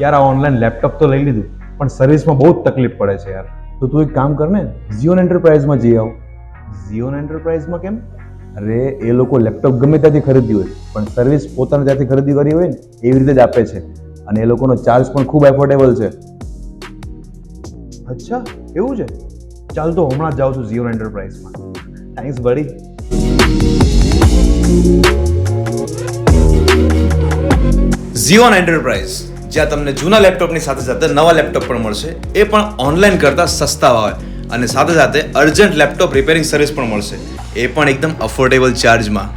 યાર આ online laptop તો લઈ લીધું પણ સર્વિસમાં બહુ જ તકલીફ પડે છે યાર. તો તું એક કામ કર ને, ઝિયોન એન્ટરપ્રાઇઝમાં જઈ આવ. ઝિયોન એન્ટરપ્રાઇઝમાં કેમ? અરે એ લોકો લેપટોપ ગમે ત્યાંથી ખરીદ્યું હોય પણ સર્વિસ પોતાને ત્યાંથી ખરીદી કરી હોય ને એવી રીતે જ આપે છે અને એ લોકોનો ચાર્જ પણ ખૂબ એફોર્ડેબલ છે. અચ્છા એવું છે? ચાલ તો હમણાં જ જાઉં છું ઝિયોન એન્ટરપ્રાઇઝમાં. થેન્ક્સ બડી. ઝિયોન એન્ટરપ્રાઇઝ, જ્યાં તમને જૂના લેપટોપની સાથે સાથે નવા લેપટોપ પણ મળશે, એ પણ ઓનલાઈન કરતાં સસ્તા ભાવે, અને સાથે સાથે અર્જન્ટ લેપટોપ રિપેરિંગ સર્વિસ પણ મળશે, એ પણ એકદમ અફોર્ડેબલ ચાર્જમાં.